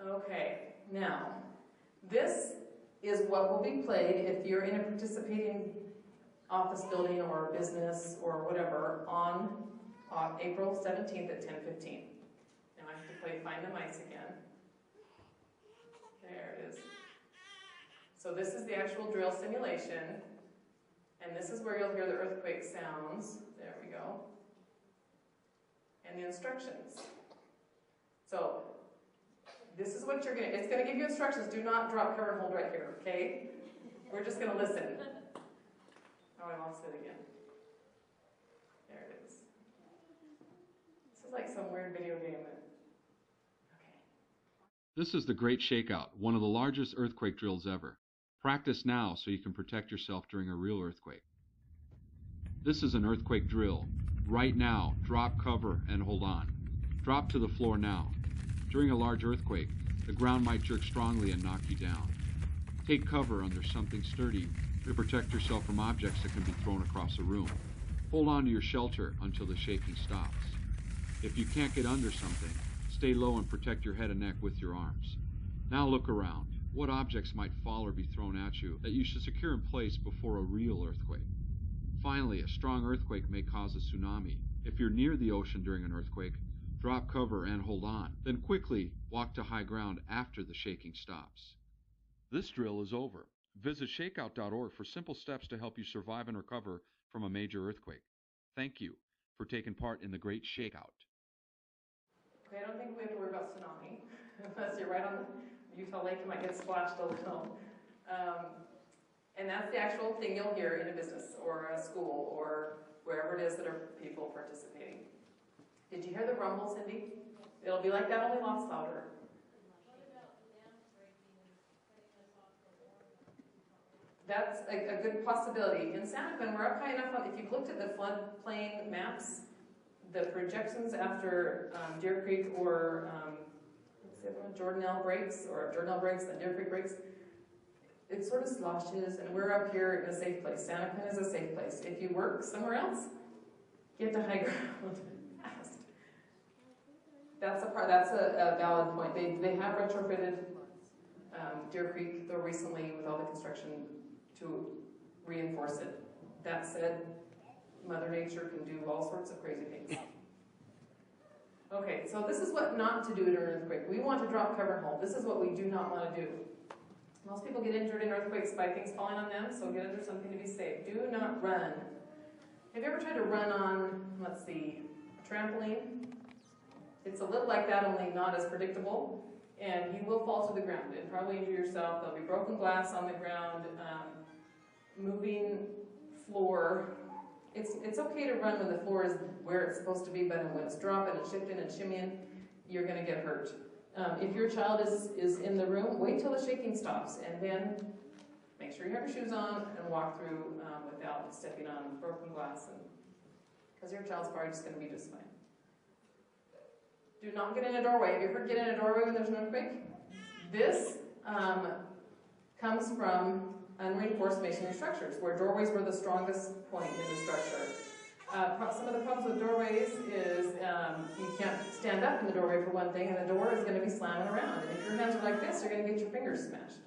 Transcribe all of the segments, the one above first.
Okay, now, this is what will be played if you're in a participating office building or business or whatever on April 17th at 10:15. Now I have to play Find the Mice again. There it is. So this is the actual drill simulation, and this is where you'll hear the earthquake sounds. There we go. And the instructions. So this is what it's going to give you instructions. Do not drop, cover, and hold right here, okay? We're just going to listen. Oh, I lost it again. There it is. This is like some weird video game. Okay. This is the Great Shakeout, one of the largest earthquake drills ever. Practice now so you can protect yourself during a real earthquake. This is an earthquake drill. Right now, drop, cover, and hold on. Drop to the floor now. During a large earthquake, the ground might jerk strongly and knock you down. Take cover under something sturdy to protect yourself from objects that can be thrown across a room. Hold on to your shelter until the shaking stops. If you can't get under something, stay low and protect your head and neck with your arms. Now look around. What objects might fall or be thrown at you that you should secure in place before a real earthquake? Finally, a strong earthquake may cause a tsunami. If you're near the ocean during an earthquake, drop, cover, and hold on. Then quickly walk to high ground after the shaking stops. This drill is over. Visit shakeout.org for simple steps to help you survive and recover from a major earthquake. Thank you for taking part in the Great Shakeout. Okay, I don't think we have to worry about tsunami. Unless you're right on the Utah Lake, you might get splashed a little. And that's the actual thing you'll hear in a business or a school or wherever it is that are people participating. Did you hear the rumble, Cindy? It'll be like that, only lots louder. That's a good possibility. In Santaquin, we're up high enough. If you've looked at the floodplain maps, the projections after Deer Creek or Jordanelle breaks, then Deer Creek breaks, it sort of sloshes, and we're up here in a safe place. Santaquin is a safe place. If you work somewhere else, get to high ground fast. That's a valid point. They have retrofitted Deer Creek, though recently, with all the construction to reinforce it. That said, Mother Nature can do all sorts of crazy things. Okay, so this is what not to do during an earthquake. We want to drop, cover, and hold. This is what we do not want to do. Most people get injured in earthquakes by things falling on them, so get under something to be safe. Do not run. Have you ever tried to run on, let's see, a trampoline? It's a little like that, only not as predictable, and you will fall to the ground and probably injure yourself. There'll be broken glass on the ground, moving floor. It's okay to run when the floor is where it's supposed to be, but when it's dropping and shifting and shimmying, you're going to get hurt. If your child is in the room, wait till the shaking stops, and then make sure you have your shoes on and walk through without stepping on broken glass, because your child's probably just going to be just fine. Do not get in a doorway. Have you heard get in a doorway when there's an earthquake? This comes from unreinforced masonry structures, where doorways were the strongest point in the structure. Some of the problems with doorways is you can't stand up in the doorway for one thing, and the door is going to be slamming around. And if your hands are like this, you're going to get your fingers smashed.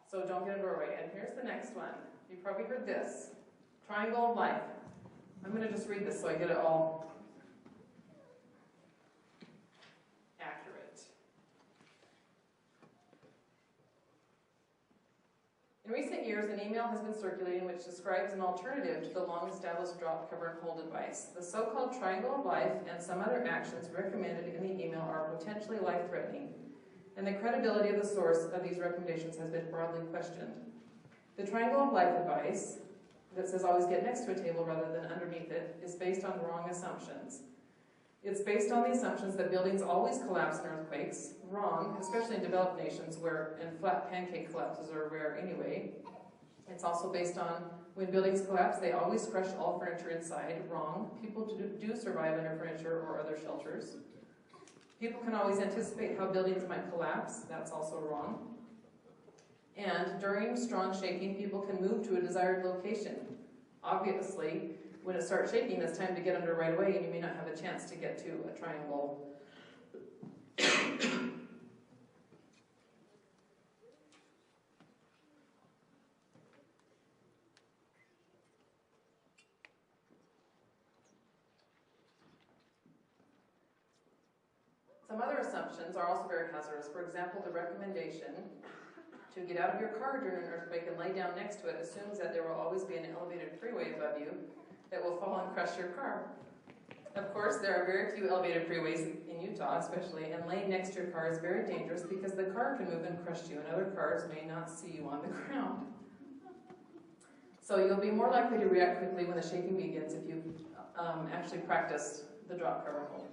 So don't get in a doorway. And here's the next one. You probably heard this. Triangle of life. I'm going to just read this so I get it all accurate. In recent years, an email has been circulating which describes an alternative to the long-established drop, cover, and hold advice. The so-called triangle of life and some other actions recommended in the email are potentially life-threatening, and the credibility of the source of these recommendations has been broadly questioned. The triangle of life advice, that says always get next to a table rather than underneath it, is based on wrong assumptions. It's based on the assumptions that buildings always collapse in earthquakes. Wrong, especially in developed nations and flat pancake collapses are rare anyway. It's also based on when buildings collapse, they always crush all furniture inside. Wrong. People do survive under furniture or other shelters. People can always anticipate how buildings might collapse. That's also wrong. And during strong shaking, people can move to a desired location. Obviously, when it starts shaking, it's time to get under right away, and you may not have a chance to get to a triangle Some other assumptions are also very hazardous. For example, the recommendation to get out of your car during an earthquake and lay down next to it assumes that there will always be an elevated freeway above you that will fall and crush your car. Of course, there are very few elevated freeways in Utah especially, and laying next to your car is very dangerous because the car can move and crush you, and other cars may not see you on the ground. So you'll be more likely to react quickly when the shaking begins if you've actually practiced the drop, cover, and hold.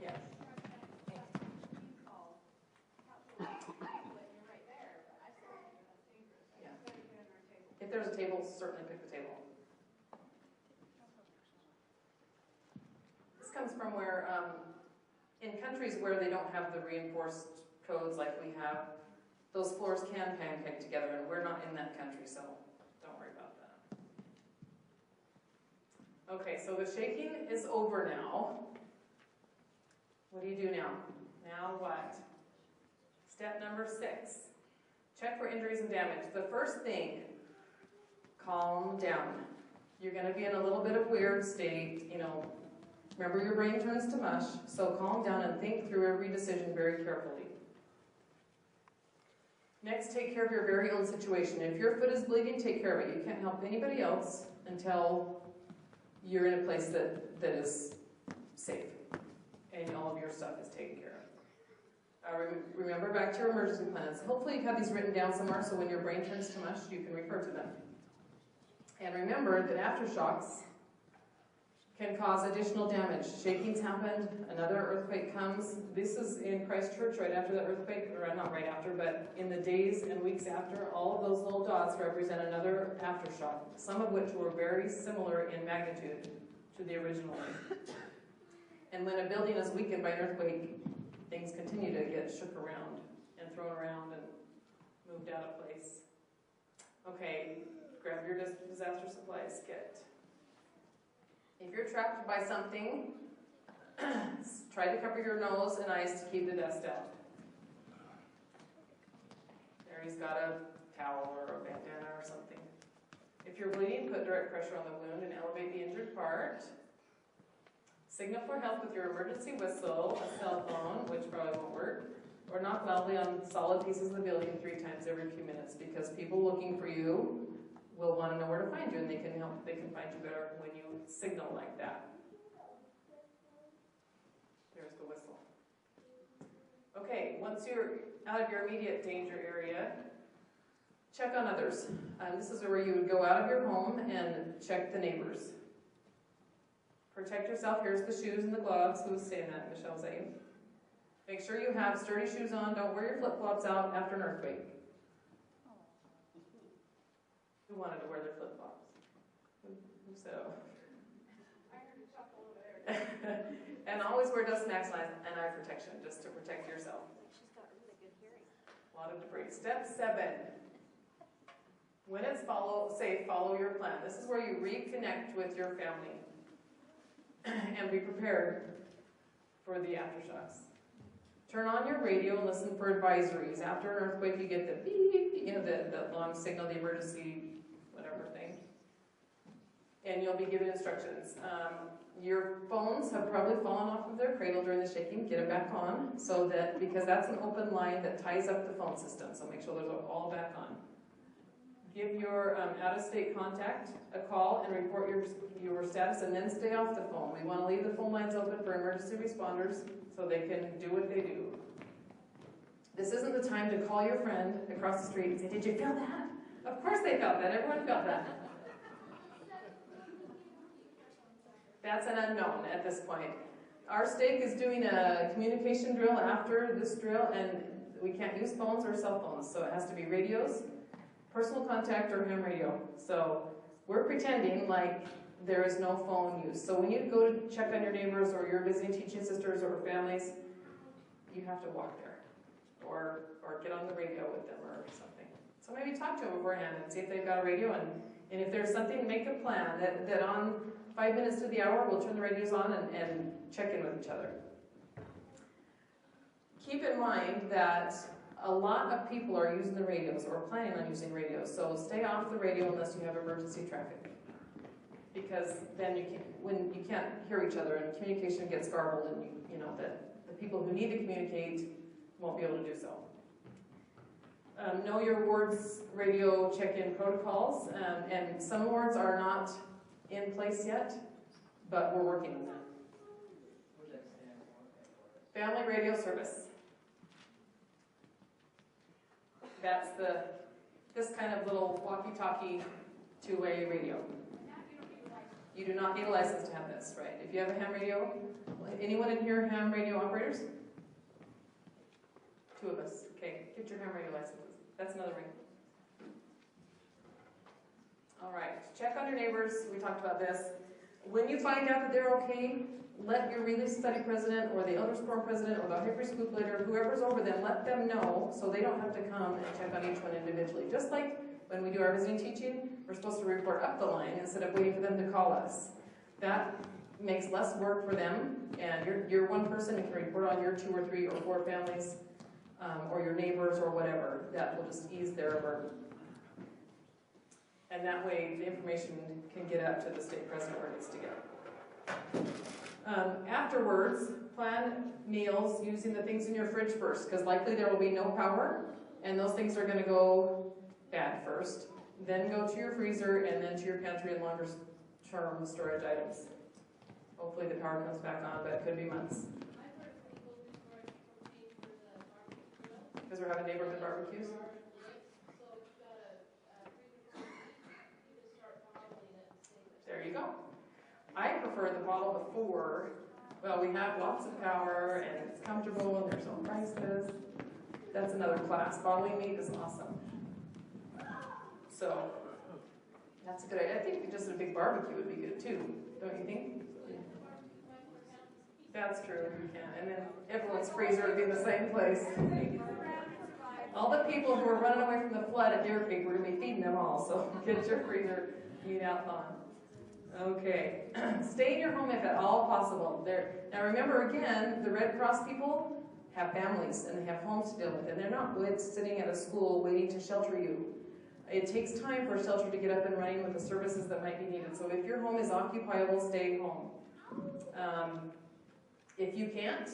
Yes. Yeah. If there's a table, certainly pick the table. This comes from where, in countries where they don't have the reinforced codes like we have, those floors can pancake together, and we're not in that country, so don't worry about that. Okay, so the shaking is over now. What do you do now? Now what? Step number 6. Check for injuries and damage. The first thing, calm down. You're going to be in a little bit of weird state, you know. Remember, your brain turns to mush, so calm down and think through every decision very carefully. Next, take care of your very own situation. If your foot is bleeding, take care of it. You can't help anybody else until you're in a place that is safe and all of your stuff is taken care of. Remember back to your emergency plans. Hopefully you have these written down somewhere so when your brain turns to mush, you can refer to them. And remember that aftershocks can cause additional damage. Shakings happened, another earthquake comes. This is in Christchurch right after the earthquake, or not right after, but in the days and weeks after. All of those little dots represent another aftershock, some of which were very similar in magnitude to the original one. And when a building is weakened by an earthquake, things continue to get shook around and thrown around and moved out of place. Okay, grab your disaster supplies kit. If you're trapped by something, try to cover your nose and eyes to keep the dust out. There, he's got a towel or a bandana or something. If you're bleeding, put direct pressure on the wound and elevate the injured part. Signal for help with your emergency whistle, a cell phone, which probably won't work, or knock loudly on solid pieces of the building 3 times every few minutes, because people looking for you will want to know where to find you, and they can find you better when you signal like that. There's the whistle. Okay, once you're out of your immediate danger area, check on others. This is where you would go out of your home and check the neighbors. Protect yourself. Here's the shoes and the gloves. Who was saying that? Michelle saying. Make sure you have sturdy shoes on. Don't wear your flip-flops out after an earthquake. Who wanted to wear their flip-flops? Who said, oh? I heard a chuckle over there. And always wear dust masks and eye protection, just to protect yourself. She's got really good hearing. A lot of debris. Step 7. When it's safe, follow your plan. This is where you reconnect with your family and be prepared for the aftershocks. Turn on your radio and listen for advisories. After an earthquake, you get the beep, you know, the long signal, the emergency, whatever thing. And you'll be given instructions. Your phones have probably fallen off of their cradle during the shaking. Get them back on, because that's an open line that ties up the phone system. So make sure those are all back on. Give your out-of-state contact a call and report your status, and then stay off the phone. We want to leave the phone lines open for emergency responders so they can do what they do. This isn't the time to call your friend across the street and say, "Did you feel that?" Of course they felt that. Everyone felt that. That's an unknown at this point. Our stake is doing a communication drill after this drill, and we can't use phones or cell phones, so it has to be radios, personal contact, or ham radio. So we're pretending like there is no phone use. So when you go to check on your neighbors or you're visiting teaching sisters or families, you have to walk there or get on the radio with them or something. So maybe talk to them beforehand and see if they've got a radio, and And if there's something, make a plan that on 5 minutes to the hour, we'll turn the radios on and check in with each other. Keep in mind that a lot of people are using the radios or planning on using radios, so stay off the radio unless you have emergency traffic. Because then when you can't hear each other and communication gets garbled, and you know that the people who need to communicate won't be able to do so. Know your ward's radio check-in protocols, and some wards are not in place yet, but we're working on that. What does that stand for? Family radio service. That's this kind of little walkie-talkie two-way radio. You do not need a license to have this, right? If you have a ham radio, anyone in here ham radio operators? 2 of us. Okay, get your ham radio licenses. That's another ring. All right, check on your neighbors. We talked about this. When you find out that they're okay, let your relief study president or the elders quorum president or the high priest group leader, whoever's over them, let them know so they don't have to come and check on each one individually. Just like when we do our visiting teaching, we're supposed to report up the line instead of waiting for them to call us. That makes less work for them, and you're one person who can report on your 2 or 3 or 4 families, or your neighbors or whatever. That will just ease their burden. And that way the information can get out to the state president where it needs to go. Afterwards, plan meals using the things in your fridge first, because likely there will be no power, and those things are going to go bad first. Then go to your freezer, and then to your pantry and longer term storage items. Hopefully the power comes back on, but it could be months. Because we're having neighborhood barbecues? There you go. I prefer the bottle before. Well, we have lots of power, and it's comfortable, and there's no prices. That's another class. Bottling meat is awesome. So, that's a good idea. I think just a big barbecue would be good too, don't you think? That's true, you can. And then everyone's freezer would be in the same place. All the people who are running away from the flood at Deer Creek, we're going to be feeding them all, so get your freezer meat out on. Okay, stay in your home if at all possible. Now remember again, the Red Cross people have families and they have homes to deal with, and they're not sitting at a school waiting to shelter you. It takes time for a shelter to get up and running with the services that might be needed. So if your home is occupiable, stay home. If you can't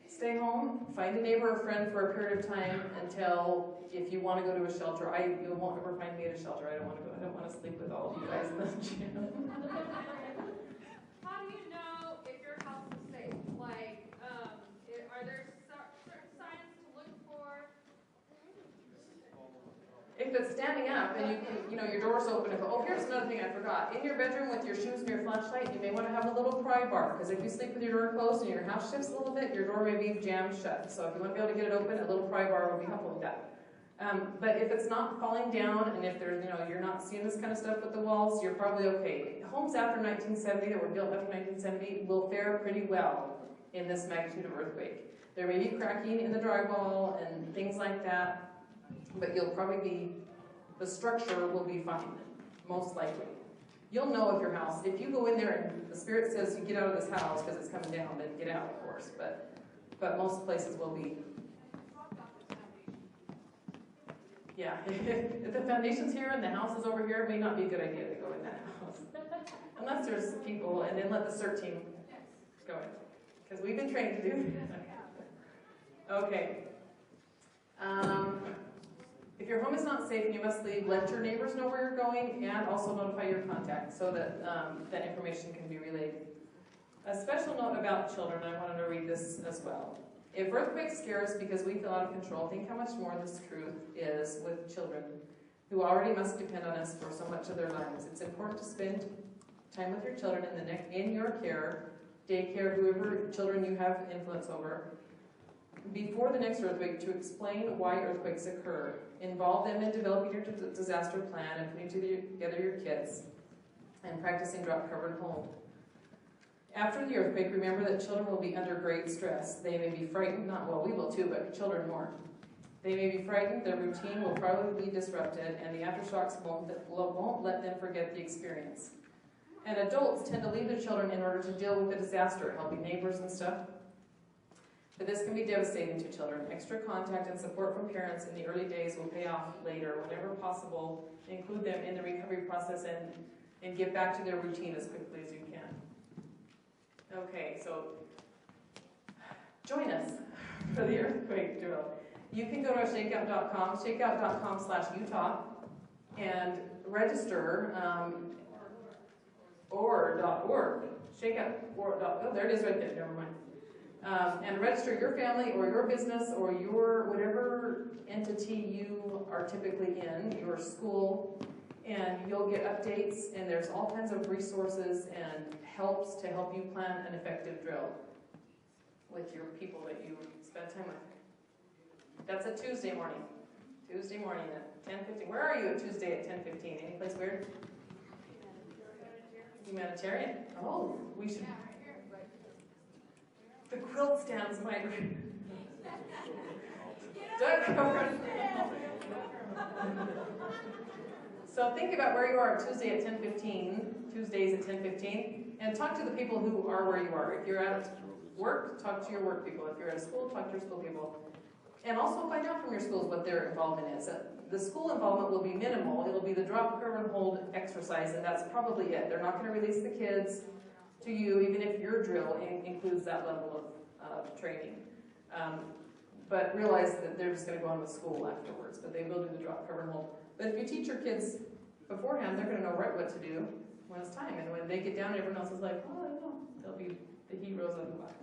stay home, find a neighbor or friend for a period of time until, if you want to go to a shelter. You won't ever find me at a shelter. I don't want to go. I don't want to sleep with all of you guys in the gym. How do you know if your house is safe? Like, are there certain signs to look for? If it's standing up and your door's open, here's another thing I forgot. In your bedroom with your shoes and your flashlight, you may want to have a little pry bar, because if you sleep with your door closed and your house shifts a little bit, your door may be jammed shut. So if you want to be able to get it open, a little pry bar will be helpful with that. But if it's not falling down, and if there's, you're not seeing this kind of stuff with the walls, you're probably okay. Homes after 1970 that were built after 1970 will fare pretty well in this magnitude of earthquake. There may be cracking in the drywall and things like that, but the structure will be fine, most likely. You'll know if your house, if you go in there and the Spirit says you get out of this house because it's coming down, then get out, of course. But most places will be. Yeah, if the foundation's here and the house is over here, it may not be a good idea to go in that house. Unless there's people, and then let the CERT team go in. Because we've been trained to do that. Okay. If your home is not safe and you must leave, let your neighbors know where you're going, and also notify your contact so that that information can be relayed. A special note about children, I wanted to read this as well. If earthquakes scare us because we feel out of control, think how much more this truth is with children who already must depend on us for so much of their lives. It's important to spend time with your children in your care, daycare, whoever children you have influence over, before the next earthquake, to explain why earthquakes occur. Involve them in developing your disaster plan and putting together your kits and practicing drop-covered home. After the earthquake, remember that children will be under great stress. They may be frightened, we will too, but children more. They may be frightened, their routine will probably be disrupted, and the aftershocks won't let them forget the experience. And adults tend to leave their children in order to deal with the disaster, helping neighbors and stuff. But this can be devastating to children. Extra contact and support from parents in the early days will pay off later. Whenever possible, include them in the recovery process and get back to their routine as quickly as you can. Okay, so join us for the earthquake drill. You can go to shakeout.com, shakeout.com/Utah, and register, or.org. Shakeout.org. Oh, there it is right there, never mind. And register your family or your business or your whatever entity you are typically in, your school, and you'll get updates, and there's all kinds of resources and helps to help you plan an effective drill with your people that you spend time with. That's a Tuesday morning. Tuesday morning at 10:15. Where are you at Tuesday at 10:15? Any place weird? Humanitarian. Oh, we should. The quilt stands might. So think about where you are Tuesday at 10:15. Tuesdays at 10:15, and talk to the people who are where you are. If you're at work, talk to your work people. If you're at school, talk to your school people. And also find out from your schools what their involvement is. The school involvement will be minimal. It'll be the drop, cover, and hold exercise, and that's probably it. They're not going to release the kids to you, even if your drill includes that level of training. But realize that they're just going to go on with school afterwards, but they will do the drop, cover, and hold. But if you teach your kids beforehand, they're going to know right what to do when it's time. And when they get down, everyone else is like, oh, I know. They'll be the heroes of the class.